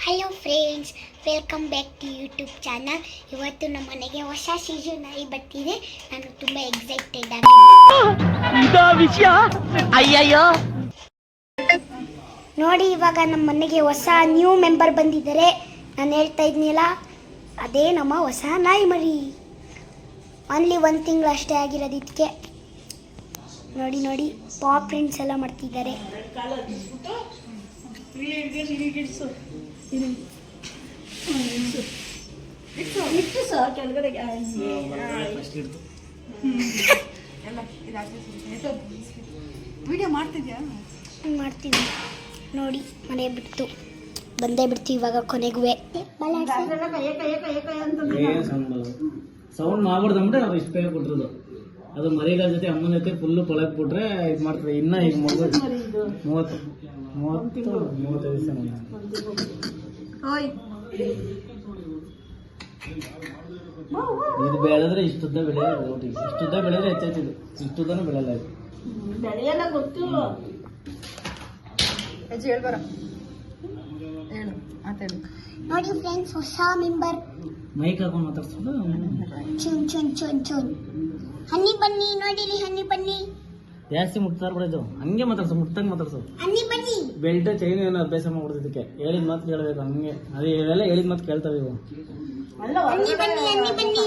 Hello friends, welcome back to YouTube channel. ಇವತ್ತು ನಮ್ಮ ಮನೆಗೆ ಹೊಸ ಸೀಸನ್ ನಾಯಿ ಬರ್ತಿದೆ. ನಾನು ತುಂಬ ಎಕ್ಸೈಟೆಡ್ ಆಗಿದ್ದೀನಿ. ನೋಡಿ, ಇವಾಗ ನಮ್ಮ ಮನೆಗೆ ಹೊಸ ನ್ಯೂ ಮೆಂಬರ್ ಬಂದಿದ್ದಾರೆ. ನಾನು ಹೇಳ್ತಾ ಇದ್ನಿಲ್ಲ, ಅದೇ ನಮ್ಮ ಹೊಸ ನಾಯಿ ಮರಿ. ಓನ್ಲಿ 1 ತಿಂಗಳು ಅಷ್ಟೇ ಆಗಿರೋದು ಇದಕ್ಕೆ. ನೋಡಿ ನೋಡಿ, ಪಾಪ್ ಪ್ರಿಂಟ್ಸ್ ಎಲ್ಲ ಮಾಡ್ತಿದ್ದಾರೆ. ಮಾಡ್ತೀವಿ ನೋಡಿ, ಮನೆ ಬಿಡ್ತು ಬಂದೇ ಬಿಡ್ತು ಇವಾಗ ಕೊನೆಗೂ. ಸೌಂಡ್ ಮಾಡ್ಬಿಡ್ದಂದ್ರೆ ಅವ್ರು ಇಷ್ಟ ಬೇಗ ಕೊಟ್ಟಿರೋದು. ಅದು ಮರಿಗಳ ಜೊತೆ ಅಮ್ಮನ ಜೊತೆ ಫುಲ್ಲು ಕೊಳಕ್ ಬಿಟ್ರೆ ಇದು ಮಾಡ್ತದೆ. ಇನ್ನ ಈಗ 35 ದಿವಸ ಇದು ಬೆಳೆದ್ರೆ ಇಷ್ಟುದ್ದ ಬೆಳೆಯೋದು. ಇಷ್ಟುದ್ದ ಬೆಳೆದ್ರೆ ಹೆಚ್ಚಾಯ್ತಿದ್ದು, ಇಷ್ಟುದ್ದನೂ ಬೆಳೆಯಲ್ಲ. ಇದು ಬೆಳೆಯಲ್ಲ ಗೊತ್ತು. ನೋಡಿ ಫ್ರೆಂಡ್ಸ್, ಹೊಸ ಮೆಂಬರ್. ಮೈಕ್ ಹಾಕೊಂಡು ಮಾತಾಡ್ಸೋದು. ಚುನ್ ಚುನ್ ಚುನ್ ಚುನ್. ಹನ್ನಿ ಬನ್ನಿ, ನೋಡಿಲಿ ಹನ್ನಿ ಬನ್ನಿ. ಜಾಸ್ತಿ ಮುಟ್ತಾರ ಬಿಡೋದು, ಹಂಗೆ ಮಾತಾಡ್ಸೋ, ಮುಟ್ಟಂಗೆ ಮಾತಾಡ್ಸೋ. ಹನ್ನಿ ಬನ್ನಿ. ಬೆಲ್ಟ್ ಚೈನ್ ಏನೋ ಅಭ್ಯಾಸ ಮಾಡ್ಬಿಡೋದಕ್ಕೆ. ಹೇಳಿದ ಮಾತು ಕೇಳಬೇಕು, ಹಂಗೆ ಅದೇ ಇವೆಲ್ಲ ಹೇಳಿದ ಮಾತು ಕೇಳ್ತಾವೆ ಇವು. ಹನ್ನಿ ಬನ್ನಿ, ಹನ್ನಿ ಬನ್ನಿ.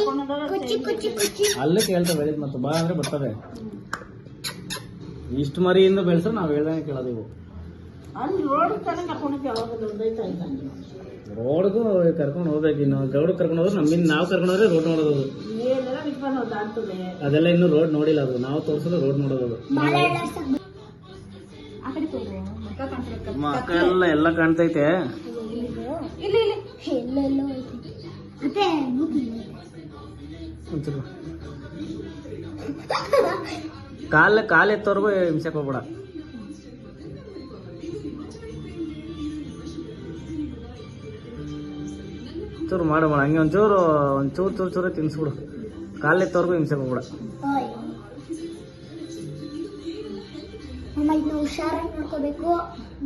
ಕುಚ್ಚಿ ಕುಚ್ಚಿ ಕುಚ್ಚಿ. ಅಲ್ಲೇ ಕೇಳ್ತಾವೆ ಹೇಳಿದ ಮಾತು. ಬಾ ಅಂದ್ರೆ ಬರ್ತವೆ. ಇಷ್ಟು ಮರಿಯಿಂದ ಬೆಳೆಸ್ರೆ ನಾವು ಹೇಳ್ದಂಗೆ ಕೇಳೋದು ಇವು. ರೋಡ್ಗೂ ಕರ್ಕೊಂಡು ಹೋಗ್ಬೇಕು. ಇನ್ನು ಗೌಡಕ್ಕೆ ಕರ್ಕೊಂಡು ಹೋದ್ರೆ ನಮ್ಮಿಂದ ನಾವು ಕರ್ಕೊಂಡು ಹೋದ್ರೆ ರೋಡ್ ನೋಡೋದು. ಅದೆಲ್ಲ ಇನ್ನೂ ರೋಡ್ ನೋಡಿಲ್ಲ. ಅದು ನಾವು ತೋರಿಸೋದು ರೋಡ್ ನೋಡೋದು. ಮಕ್ಕ ಎಲ್ಲ ಕಾಣ್ತೈತೆ. ಒಂಚೂರು ಕಾಲು ಎತ್ತೋರ್ಗು ಹಿಂಸೆಗೆ ಹೋಗ್ಬೇಡ. ಚೂರು ಮಾಡಬೇಡ, ಹಂಗೆ ಒಂಚೂರು ಚೂರು ತಿನ್ಸ್ಬಿಡು. ಕಾಲೆತ್ತವರೆಗೂ ಹಿಂಸೆಗೆ ಹೋಗ್ಬೇಡ. ಹುಷಾರಾಗಿ ನೋಡ್ಕೋಬೇಕು.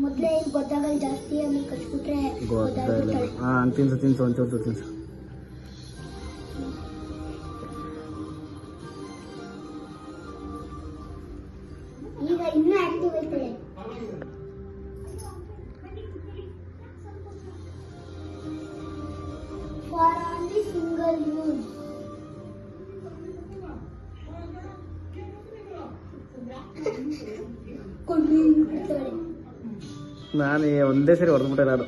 ಮೊದಲೇ ಗೊತ್ತಾಗಲ್ಲ ಜಾಸ್ತಿ, ಆಮೇಲೆ ಕಚ್ಬಿಟ್ರೆ ಗೊತ್ತಾಗಲ್ಲ. ಹಾಂ, ತಿನ್ಸು ಒಂಚೂರು ತಿನ್ಸು. ಈಗ ಇನ್ನೂ ಆಕ್ಟಿವ್ ಐತೆ. For only single use. ನಾನು ಒಂದೇ ಸರಿ ಹೊಡೆದ್ಬಿಟ್ಟೆ ನಾನು.